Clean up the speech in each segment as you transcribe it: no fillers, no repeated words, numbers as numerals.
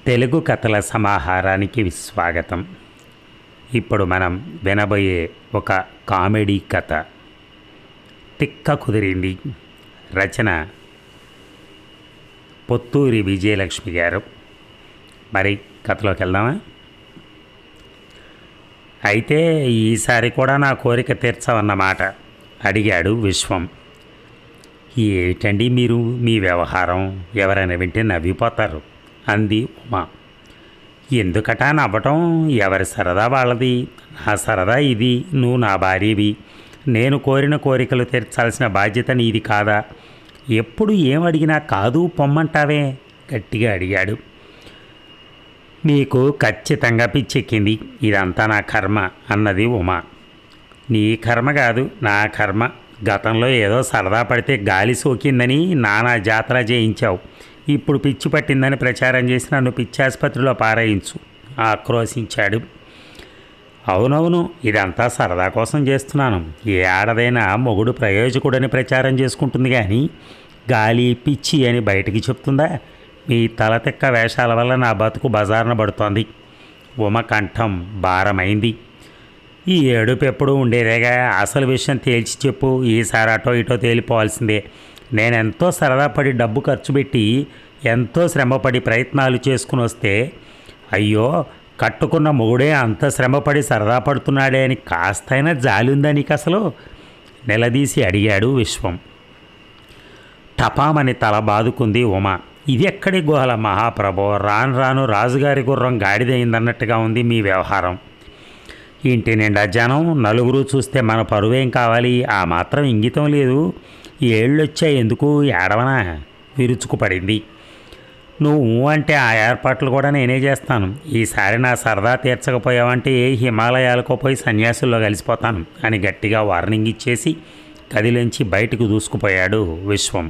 తెలుగు కథల సమాహారానికి స్వాగతం. ఇప్పుడు మనం వినబోయే ఒక కామెడీ కథ తిక్క కుదిరింది. రచన పొత్తూరి విజయలక్ష్మి గారు. మరి కథలోకి వెళ్దామా? అయితే ఈసారి కూడా నా కోరిక తీర్చవన్నమాట అడిగాడు విశ్వం. ఏమిటండి మీరు మీ వ్యవహారం, ఎవరైనా వింటే నవ్విపోతారు అంది ఉమా. ఎందుకట నవ్వటం? ఎవరి సరదా వాళ్ళది, నా సరదా ఇది. నువ్వు నా భార్యవి, నేను కోరిన కోరికలు తీర్చాల్సిన బాధ్యత నీది కాదా? ఎప్పుడు ఏమడిగినా కాదు పొమ్మంటావే గట్టిగా అడిగాడు. నీకు ఖచ్చితంగా పిచ్చెక్కింది, ఇదంతా నా కర్మ అన్నది ఉమా. నీ కర్మ కాదు, నా కర్మ. గతంలో ఏదో సరదా పడితే గాలి సోకిందని నానా జాతర చేయించావు. ఇప్పుడు పిచ్చి పట్టిందని ప్రచారం చేసి నన్ను పిచ్చాసుపత్రిలో పారాయించు ఆక్రోశించాడు. అవునవును, ఇదంతా సరదా కోసం చేస్తున్నాను. ఏ ఆడదైనా మొగుడు ప్రయోజకుడని ప్రచారం చేసుకుంటుంది, కానీ గాలి పిచ్చి అని బయటికి చెప్తుందా? మీ తలతెక్క వేషాల వల్ల నా బతుకు బజారున పడుతోంది. ఉమ కంఠం భారమైంది. ఈ ఏడుపు ఎప్పుడూ ఉండేదేగా, అసలు విషయం తేల్చి చెప్పు. ఈసారి అటో ఇటో తేలిపోవాల్సిందే. నేనెంతో సరదా పడి డబ్బు ఖర్చు పెట్టి ఎంతో శ్రమపడి ప్రయత్నాలు చేసుకుని వస్తే, అయ్యో కట్టుకున్న మొగుడే అంత శ్రమపడి సరదా పడుతున్నాడే అని కాస్తైనా జాలి ఉందా నీకు అసలు? నిలదీసి అడిగాడు విశ్వం. టపామని తల బాదుకుంది ఉమ. ఇది ఎక్కడి గుహల మహాప్రభో, రాను రాను రాజుగారి గుర్రం గాడిదయిందన్నట్టుగా ఉంది మీ వ్యవహారం. ఇంటి నిండా జనం, నలుగురు చూస్తే మన పరువేం కావాలి? ఆ మాత్రం ఇంగితం లేదు. ఏళ్ళొచ్చాయి ఎందుకు ఏడవనా? విరుచుకుపడింది. నువ్వు అంటే ఆ ఏర్పాట్లు కూడా నేనే చేస్తాను. ఈసారి నా సరదా తీర్చకపోయావంటే హిమాలయాలకు పోయి సన్యాసుల్లో కలిసిపోతాను అని గట్టిగా వార్నింగ్ ఇచ్చేసి గదిలోంచి బయటకు దూసుకుపోయాడు విశ్వం.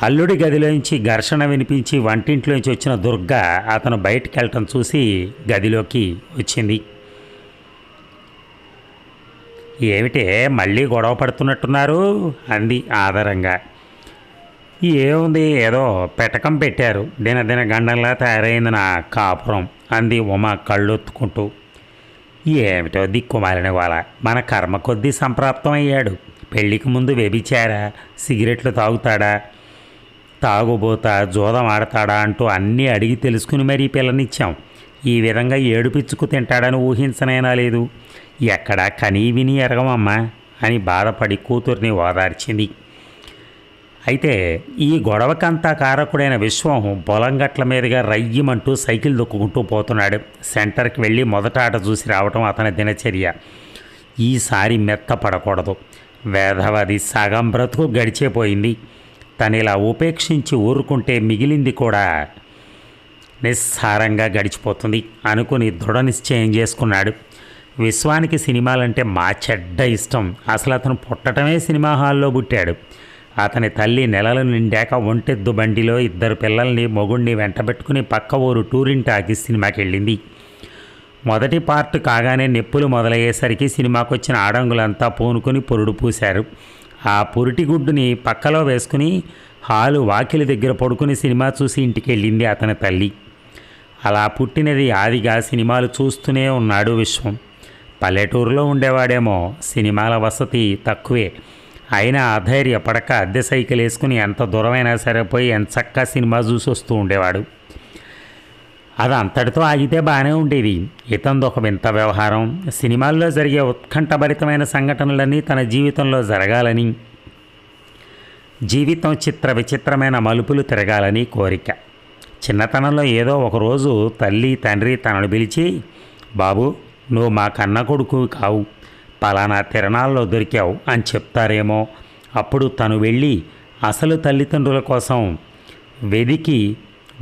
అల్లుడి గదిలోంచి ఘర్షణ వినిపించి వంటింట్లోంచి వచ్చిన దుర్గ అతను బయటికి వెళ్ళటం చూసి గదిలోకి వచ్చింది. ఏమిటే మళ్ళీ గొడవ పడుతున్నట్టున్నారు అంది ఆదరంగా. ఏముంది, ఏదో పెటకం పెట్టారు, దినదిన గండంలా తయారైంది నా కాపురం అంది ఉమ కళ్ళొత్తుకుంటూ. ఏమిటో దిక్కుమాలిన వాళ్ళ, మన కర్మ కొద్దీ సంప్రాప్తం అయ్యాడు. పెళ్ళికి ముందు వ్యభిచారా, సిగరెట్లు తాగుతాడా, తాగుబోతా, జోదం ఆడతాడా అంటూ అన్నీ అడిగి తెలుసుకుని మరీ పిల్లనిచ్చాం. ఈ విధంగా ఏడుపిచ్చుకు తింటాడని ఊహించనైనా లేదు. ఎక్కడా కనీ విని ఎరగమమ్మా అని బాధపడి కూతుర్ని ఓదార్చింది. అయితే ఈ గొడవకంతా కారకుడైన విశ్వం పొలంగట్ల మీదుగా రయ్యమంటూ సైకిల్ దొక్కుకుంటూ పోతున్నాడు. సెంటర్కి వెళ్ళి మొదట ఆట చూసి రావటం అతని దినచర్య. ఈసారి మెత్తపడకూడదు. వేధవది సగం బ్రతుకు గడిచేపోయింది. తను ఇలా ఉపేక్షించి ఊరుకుంటే మిగిలింది కూడా నిస్సారంగా గడిచిపోతుంది అనుకుని దృఢ నిశ్చయం చేసుకున్నాడు. విశ్వానికి సినిమాలంటే మా చెడ్డ ఇష్టం. అసలు అతను పుట్టటమే సినిమా హాల్లో పుట్టాడు. అతని తల్లి నెలలు నిండాక ఒంటెద్దు బండిలో ఇద్దరు పిల్లల్ని మొగుడిని వెంటబెట్టుకుని పక్క ఊరు టూరింగ్ టాకీస్ సినిమాకి వెళ్ళింది. మొదటి పార్ట్ కాగానే నొప్పులు మొదలయ్యేసరికి సినిమాకు వచ్చిన ఆడంగులంతా పూనుకొని పురుడు పూశారు. ఆ పురిటి గుడ్డుని పక్కలో వేసుకుని హాలు వాకిలి దగ్గర పడుకుని సినిమా చూసి ఇంటికి వెళ్ళింది అతని తల్లి. అలా పుట్టినది ఆదిగా సినిమాలు చూస్తూనే ఉన్నాడు విశ్వం. పల్లెటూరులో ఉండేవాడేమో, సినిమాల వసతి తక్కువే. అయినా అధైర్యపడక అద్దె సైకిల్ వేసుకుని ఎంత దూరమైనా సరిపోయి ఎంచక్కా సినిమా చూసి వస్తూ ఉండేవాడు. అది అంతటితో ఆగితే బాగానే ఉండేది. ఇతందొక వింత వ్యవహారం. సినిమాల్లో జరిగే ఉత్కంఠభరితమైన సంఘటనలన్నీ తన జీవితంలో జరగాలని, జీవితం చిత్ర విచిత్రమైన మలుపులు తిరగాలని కోరిక. చిన్నతనంలో ఏదో ఒకరోజు తల్లి తండ్రి తనను పిలిచి, బాబు నువ్వు మా కన్న కొడుకు కావు, పలానా తిరణాల్లో దొరికావు అని చెప్తారేమో. అప్పుడు తను వెళ్ళి అసలు తల్లిదండ్రుల కోసం వెదికి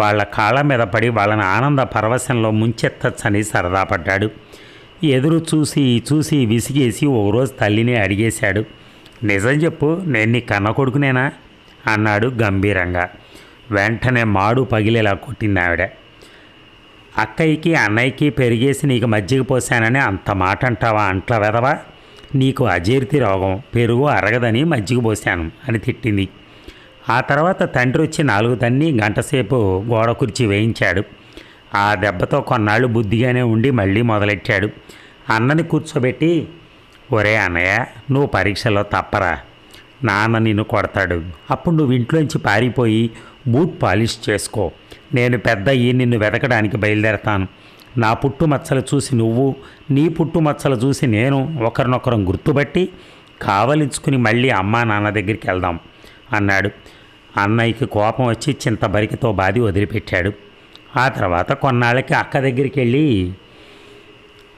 వాళ్ళ కాళ్ళ మీద పడి వాళ్ళని ఆనంద పరవశంలో ముంచెత్తచ్చని సరదా పడ్డాడు. ఎదురు చూసి చూసి విసిగేసి ఒకరోజు తల్లిని అడిగేశాడు. నిజం చెప్పు, నేను నీ కన్న కొడుకునేనా అన్నాడు గంభీరంగా. వెంటనే మాడు పగిలేలా కొట్టింది ఆవిడ. అక్కయ్యకి అన్నయ్యకి పెరిగేసి నీకు మజ్జిగ పోసానని అంత మాట అంటావా అంట్ల వెదవా? నీకు అజీర్తి రోగం, పెరుగు అరగదని మజ్జిగ పోసాను అని తిట్టింది. ఆ తర్వాత తండ్రి వచ్చి 4 తన్ని గంటసేపు గోడ కుర్చీ వేయించాడు. ఆ దెబ్బతో కొన్నాళ్ళు బుద్ధిగానే ఉండి మళ్ళీ మొదలెట్టాడు. అన్నని కూర్చోబెట్టి, ఒరే అన్నయ్య, నువ్వు పరీక్షలో తప్పరా, నాన్న నిన్ను కొడతాడు. అప్పుడు నువ్వు ఇంట్లోంచి పారిపోయి బూట్ పాలిష్ చేసుకో. నేను పెద్ద అయ్యి నిన్ను వెతకడానికి బయలుదేరతాను. నా పుట్టుమచ్చలు చూసి నువ్వు, నీ పుట్టుమచ్చలు చూసి నేను ఒకరినొకరం గుర్తుపట్టి కావలించుకుని మళ్ళీ అమ్మా నాన్న దగ్గరికి వెళ్దాం అన్నాడు. అన్నయ్యకి కోపం వచ్చి చింతబరికితో బాది వదిలిపెట్టాడు. ఆ తర్వాత కొన్నాళ్ళకి అక్క దగ్గరికి వెళ్ళి,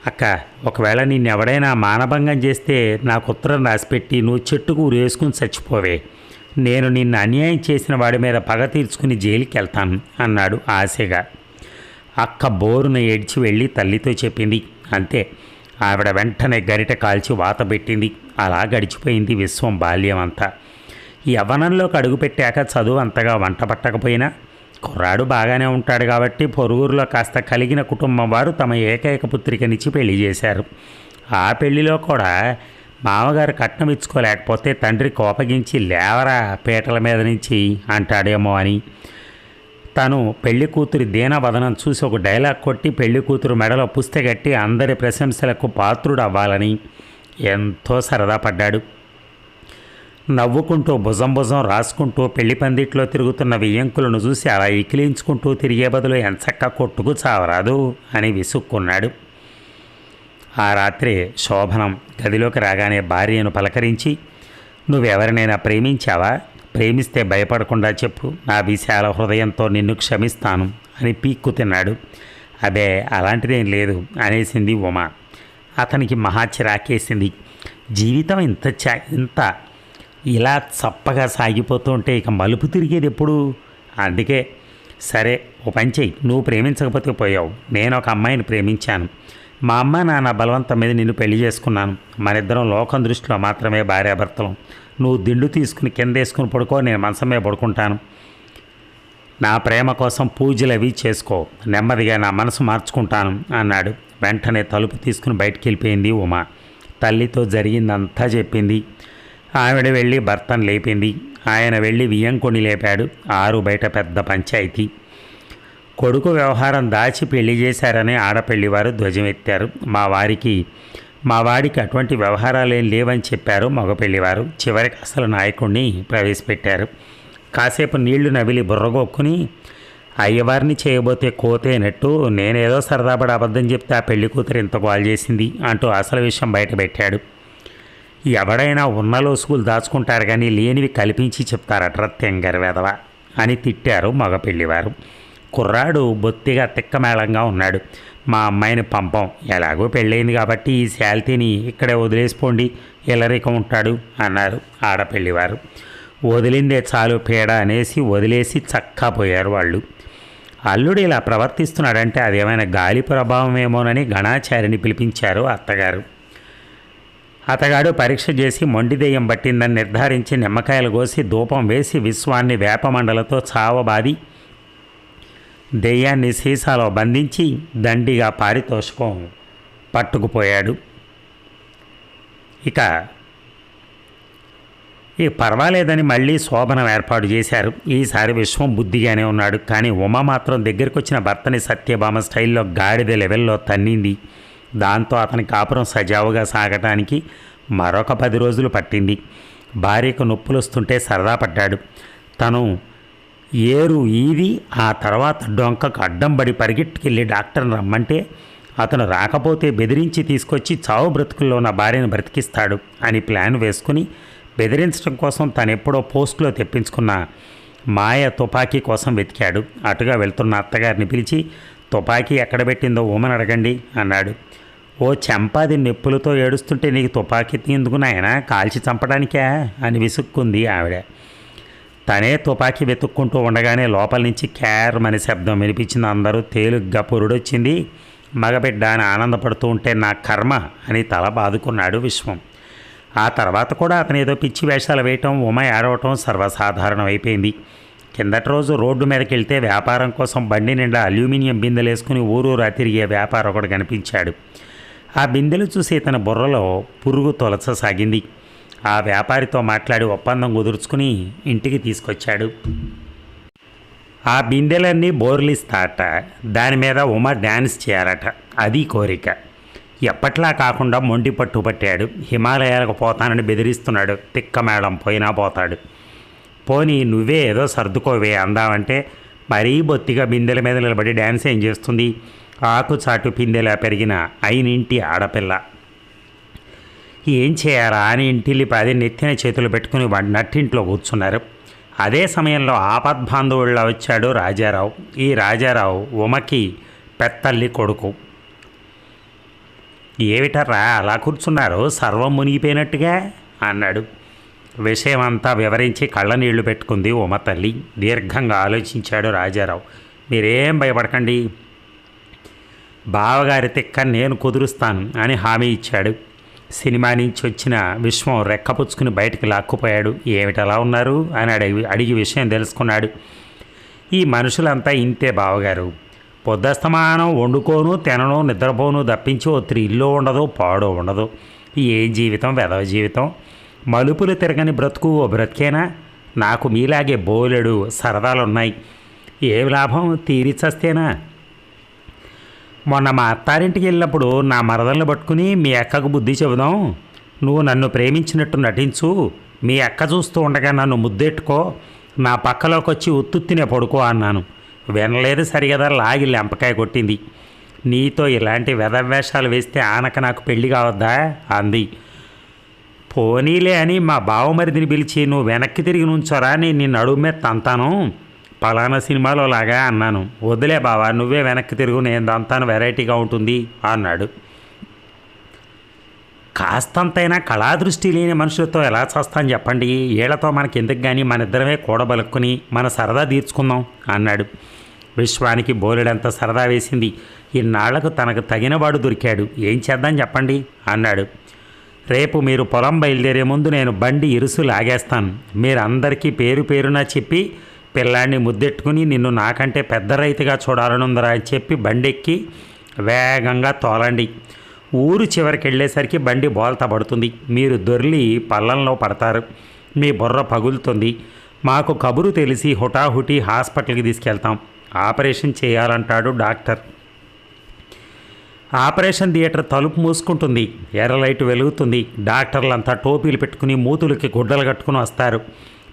అక్క, ఒకవేళ నిన్నెవడైనా మానభంగం చేస్తే నాకు ఉత్తరం రాసిపెట్టి నువ్వు చెట్టుకు ఊరేసుకుని చచ్చిపోవే. నేను నిన్ను అన్యాయం చేసిన వాడి మీద పగ తీర్చుకుని జైలుకి వెళ్తాను అన్నాడు ఆశగా. అక్క బోరున ఏడ్చి వెళ్ళి తల్లితో చెప్పింది. అంతే, ఆవిడ వెంటనే గరిట కాల్చి వాత పెట్టింది. అలా గడిచిపోయింది విశ్వం బాల్యం అంతా. యవ్వనంలోకి అడుగుపెట్టాక చదువు అంతగా వంట పట్టకపోయినా కుర్రాడు బాగానే ఉంటాడు కాబట్టి పొరుగురులో కాస్త కలిగిన కుటుంబం వారు తమ ఏకైక పుత్రికనిచ్చి పెళ్లి చేశారు. ఆ పెళ్లిలో కూడా మామగారు కట్నం ఇచ్చుకోలేకపోతే తండ్రి కోపగించి లేవరా పీటల మీద నుంచి అంటాడేమో అని తను పెళ్లి కూతురి దీనవదనం చూసి ఒక డైలాగ్ కొట్టి పెళ్లి కూతురు మెడలో పుస్తకట్టి అందరి ప్రశంసలకు పాత్రుడు అవ్వాలని ఎంతో సరదా పడ్డాడు. నవ్వుకుంటూ భుజం భుజం రాసుకుంటూ పెళ్లి పందిట్లో తిరుగుతున్న వియ్యంకులను చూసి అలా ఇకిలించుకుంటూ తిరిగే బదులు ఎంచక్క కొట్టుకు చావరాదు అని విసుక్కున్నాడు. ఆ రాత్రి శోభనం గదిలోకి రాగానే భార్యను పలకరించి, నువ్వెవరినైనా ప్రేమించావా? ప్రేమిస్తే భయపడకుండా చెప్పు, నా విశాల హృదయంతో నిన్ను క్షమిస్తాను అని పీక్కు తిన్నాడు. అదే అలాంటిదేం లేదు అనేసింది ఉమ. అతనికి మహా చిరాకేసింది. జీవితం ఇంత ఇలా చప్పగా సాగిపోతూ ఉంటే ఇక మలుపు తిరిగేది ఎప్పుడు? అందుకే సరే ఓ పని చెయ్యి, నువ్వు ప్రేమించకపోతే పోయావు, నేను ఒక అమ్మాయిని ప్రేమించాను. మా అమ్మ నాన్న బలవంతం మీద నిన్ను పెళ్లి చేసుకున్నాను. మనిద్దరం లోకం దృష్టిలో మాత్రమే భార్యాభర్తలం. నువ్వు దిండు తీసుకుని కిందేసుకుని పడుకో, నేను మంచమే పడుకుంటాను. నా ప్రేమ కోసం పూజలు అవి చేసుకో, నెమ్మదిగా నా మనసు మార్చుకుంటాను అన్నాడు. వెంటనే తలుపు తీసుకుని బయటికి వెళ్ళిపోయింది ఉమ. తల్లితో జరిగిందంతా చెప్పింది. ఆవిడ వెళ్ళి భర్తను లేపింది. ఆయన వెళ్ళి వియ్యంకొని లేపాడు. బయట పెద్ద పంచాయతీ. కొడుకు వ్యవహారం దాచి పెళ్లి చేశారని ఆడపెళ్లివారు ధ్వజమెత్తారు. మా వాడికి అటువంటి వ్యవహారాలేం లేవని చెప్పారు మగ పెళ్లివారు. చివరికి అసలు నాయకుడిని ప్రవేశపెట్టారు. కాసేపు నీళ్లు నవిలి బుర్రగొక్కుని, అయ్యవారిని చేయబోతే కోతేనట్టు నేనేదో సరదాపడి అబద్ధం చెప్తే ఆ పెళ్లి కూతురు ఇంత గోల్ చేసింది అంటూ అసలు విషయం బయటపెట్టాడు. ఎవడైనా ఉన్న లోసుగులు దాచుకుంటారు కానీ లేనివి కల్పించి చెప్తారట్రా తెంగర వెధవ అని తిట్టారు మగ పెళ్లివారు. కుర్రాడు బొత్తిగా తిక్కమేళంగా ఉన్నాడు. మా అమ్మాయిని పంపం, ఎలాగో పెళ్ళయింది కాబట్టి ఈ శాల్తీని ఇక్కడే వదిలేసిపోండి, ఇల్లరికం ఉంటాడు అన్నారు ఆడపెళ్లివారు. వదిలిందే చాలు పీడ అనేసి వదిలేసి చక్కా పోయారు వాళ్ళు. అల్లుడు ఇలా ప్రవర్తిస్తున్నాడంటే అదేమైనా గాలి ప్రభావమేమోనని గణాచారిని పిలిపించారు అత్తగారు. అతగాడు పరీక్ష చేసి మొండి దెయ్యం పట్టిందని నిర్ధారించి నిమ్మకాయలు కోసి ధూపం వేసి విశ్వాన్ని వేపమండలతో చావబాది దెయ్యాన్ని సీసాలో బంధించి దండిగా పారితోషికం పట్టుకుపోయాడు. ఇక పర్వాలేదని మళ్ళీ శోభనం ఏర్పాటు చేశారు. ఈసారి విశ్వం బుద్ధిగానే ఉన్నాడు. కానీ ఉమ మాత్రం దగ్గరికి వచ్చిన భర్తని సత్యభామ స్టైల్లో గాడిద లెవెల్లో తన్నింది. దాంతో అతని కాపురం సజావుగా సాగటానికి మరొక 10 రోజులు పట్టింది. భార్యకు నొప్పులు వస్తుంటే సరదా పడ్డాడు. తను ఏరు ఈది ఆ తర్వాత డొంకకు అడ్డం పడి పరిగెట్టుకెళ్ళి డాక్టర్ని రమ్మంటే అతను రాకపోతే బెదిరించి తీసుకొచ్చి చావు బ్రతుకుల్లో ఉన్న భార్యను బ్రతికిస్తాడు అని ప్లాన్ వేసుకుని బెదిరించడం కోసం తనెప్పుడో పోస్టులో తెప్పించుకున్న మాయ తుపాకీ కోసం వెతికాడు. అటుగా వెళ్తున్న అత్తగారిని పిలిచి, తుపాకీ ఎక్కడ పెట్టిందో ఊమని అడగండి అన్నాడు. ఓ చెంపాది నొప్పులతో ఏడుస్తుంటే నీకు తుపాకీ ఎందుకు నాయనా, కాల్చి చంపడానికా అని విసుక్కుంది ఆవిడ. తనే తుపాకీ వెతుక్కుంటూ ఉండగానే లోపల నుంచి క్యార్మని శబ్దం వినిపించింది. అందరూ తేలిగ్గా పురుడొచ్చింది. మగబిడ్డ అని ఆనందపడుతూ ఉంటే నా కర్మ అని తల బాదుకున్నాడు విశ్వం. ఆ తర్వాత కూడా అతను ఏదో పిచ్చి వేషాలు వేయటం, ఉమ ఏడవటం సర్వసాధారణం అయిపోయింది. కిందటి రోజు రోడ్డు మీదకి వెళ్తే వ్యాపారం కోసం బండి నిండా అల్యూమినియం బిందెలు వేసుకుని ఊరూరా తిరిగే వ్యాపారం ఒకడు కనిపించాడు. ఆ బిందెలు చూసి తన బుర్రలో పురుగు తొలచసాగింది. ఆ వ్యాపారితో మాట్లాడి ఒప్పందం కుదుర్చుకుని ఇంటికి తీసుకొచ్చాడు. ఆ బిందెలన్నీ బోర్లిస్తాట. దాని మీద ఉమ డ్యాన్స్ చేయాలట. అది కోరిక. ఎప్పట్లా కాకుండా మొండి పట్టుపట్టాడు. హిమాలయాలకు పోతానని బెదిరిస్తున్నాడు. తిక్కమేళం పోయినా పోతాడు. పోనీ నువ్వే ఏదో సర్దుకోవే అందామంటే మరీ బొత్తిగా బిందెల మీద నిలబడి డ్యాన్స్ ఏం చేస్తుంది? ఆకుచాటు పిందెలా పెరిగిన అయినింటి ఆడపిల్ల. ఏం చేయాలా అని ఇంటిల్లి పది నెత్తిన చేతులు పెట్టుకుని నట్టింట్లో కూర్చున్నారు. అదే సమయంలో ఆపద్బాంధవుళ్ళ వచ్చాడు రాజారావు. ఈ రాజారావు ఉమకి పెత్తల్లి కొడుకు. ఏమిటర్రా అలా కూర్చున్నారు, సర్వం మునిగిపోయినట్టుగా అన్నాడు. విషయమంతా వివరించి కళ్ళనీళ్లు పెట్టుకుంది ఉమ తల్లి. దీర్ఘంగా ఆలోచించాడు రాజారావు. మీరేం భయపడకండి, బావగారి తిక్క నేను కుదురుస్తాను అని హామీ ఇచ్చాడు. సినిమా నుంచి వచ్చిన విశ్వం రెక్కపుచ్చుకుని బయటికి లాక్కుపోయాడు. ఏమిటలా ఉన్నారు అని అడిగి విషయం తెలుసుకున్నాడు. ఈ మనుషులంతా ఇంతే బావగారు, పొద్దస్తమానం వండుకోను తినను నిద్రపోను తప్పించి ఓ త్రిల్లో ఉండదు పాడో ఉండదు. ఏ జీవితం వెధవ జీవితం, మలుపులు తిరగని బ్రతుకు ఓ బ్రతికేనా? నాకు మీలాగే బోలెడు సరదాలున్నాయి, ఏ లాభం తీరిచస్తేనా? మొన్న మా అత్తారింటికి వెళ్ళినప్పుడు నా మరదలను పట్టుకుని మీ అక్కకు బుద్ధి చెబుదాం, నువ్వు నన్ను ప్రేమించినట్టు నటించు, మీ అక్క చూస్తూ ఉండగా నన్ను ముద్దెట్టుకో, నా పక్కలోకి వచ్చి ఉత్తుత్తినే పడుకో అన్నాను. వినలేదు సరిగదా, లాగి లెంపకాయ కొట్టింది. నీతో ఇలాంటి వెధవేషాలు వేస్తే ఆనక నాకు పెళ్లి కావద్దా అంది. పోనీలే అని మా బావమరిదిని పిలిచి నువ్వు వెనక్కి తిరిగి నుంచోరా, నేను నిన్ను అడుగు మీద తంతాను పలానా సినిమాలో లాగా అన్నాను. వదిలే బావా, నువ్వే వెనక్కి తిరుగు, నేను దంతాను వెరైటీగా ఉంటుంది అన్నాడు. కాస్తంతైనా కళాదృష్టి లేని మనుషులతో ఎలా చేస్తాను చెప్పండి, ఏళ్లతో మనకి ఎందుకు కానీ మన ఇద్దరమే కూడబలుక్కుని మన సరదా తీర్చుకుందాం అన్నాడు. విశ్వానికి బోలెడంత సరదా వేసింది. ఇన్నాళ్లకు తనకు తగినవాడు దొరికాడు, ఏం చేద్దాం చెప్పండి అన్నాడు. రేపు మీరు పొలం బయలుదేరే ముందు నేను బండి ఇరుసు లాగేస్తాను, మీరు అందరికీ పేరు పేరున చెప్పి పిల్లాన్ని ముద్దెట్టుకుని నిన్ను నాకంటే పెద్ద రైతుగా చూడాలనుందరా అని చెప్పి బండెక్కి వేగంగా తోలండి. ఊరు చివరికి వెళ్ళేసరికి బండి బోల్తా పడుతుంది, మీరు దొర్లి పల్లంలో పడతారు, మీ బుర్ర పగులుతుంది. మాకు కబురు తెలిసి హుటాహుటి హాస్పిటల్కి తీసుకెళ్తాం, ఆపరేషన్ చేయాలంటాడు డాక్టర్. ఆపరేషన్ థియేటర్ తలుపు మూసుకుంటుంది, ఎర్ర లైట్ వెలుగుతుంది. డాక్టర్లంతా టోపీలు పెట్టుకుని మూతులకి గుడ్డలు కట్టుకుని వస్తారు.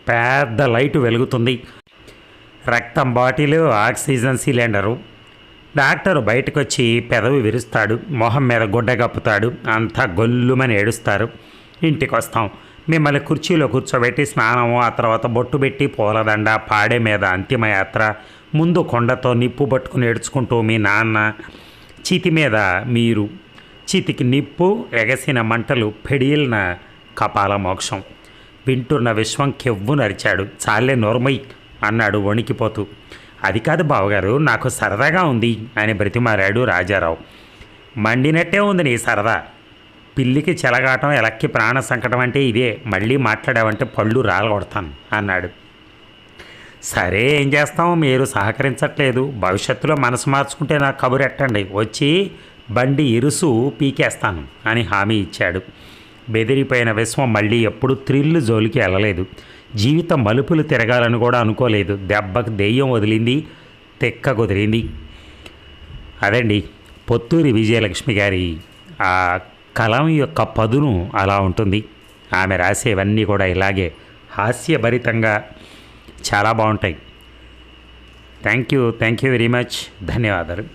పెద్ద లైటు వెలుగుతుంది. రక్తం బాటిలు, ఆక్సిజన్ సిలిండరు. డాక్టరు బయటకు వచ్చి పెదవి విరుస్తాడు, మొహం మీద గుడ్డ కప్పుతాడు. అంతా గొల్లుమని ఏడుస్తారు. ఇంటికి వస్తాం, మిమ్మల్ని కుర్చీలో కూర్చోబెట్టి స్నానము, ఆ తర్వాత బొట్టు పెట్టి పూలదండ, పాడే మీద అంతిమయాత్ర, ముందు కొండతో నిప్పు పట్టుకుని ఏడ్చుకుంటూ మీ నాన్న, చితి మీద మీరు, చితికి నిప్పు, ఎగసిన మంటలు, పెడిల్న కపాల మోక్షం. వింటున్న విశ్వం కెవ్వు నరిచాడు. చాలే నోర్మయ్ అన్నాడు వణికిపోతూ. అది కాదు బావగారు, నాకు సరదాగా ఉంది అని బ్రతిమారాడు రాజారావు. మండినట్టే ఉంది నీ సరదా, పిల్లికి చెలగాటం ఎలక్కి ప్రాణ సంకటం అంటే ఇదే, మళ్ళీ మాట్లాడావంటే పళ్ళు రాలగొడతాను అన్నాడు. సరే ఏం చేస్తాం, మీరు సహకరించట్లేదు, భవిష్యత్తులో మనసు మార్చుకుంటే నాకు కబురు ఎట్టండి, వచ్చి బండి ఇరుసు పీకేస్తాను అని హామీ ఇచ్చాడు. బెదిరిపోయిన విశ్వం మళ్ళీ ఎప్పుడు థ్రిల్లు జోలికి వెళ్ళలేదు. జీవితం మలుపులు తిరగాలని కూడా అనుకోలేదు. దెబ్బకు దెయ్యం వదిలింది, తెక్క కుదిరింది. అదండి పొత్తూరి విజయలక్ష్మి గారి ఆ కలం యొక్క పదును అలా ఉంటుంది. ఆమె రాసేవన్నీ కూడా ఇలాగే హాస్యభరితంగా చాలా బాగుంటాయి. థ్యాంక్ యూ వెరీ మచ్, ధన్యవాదాలు.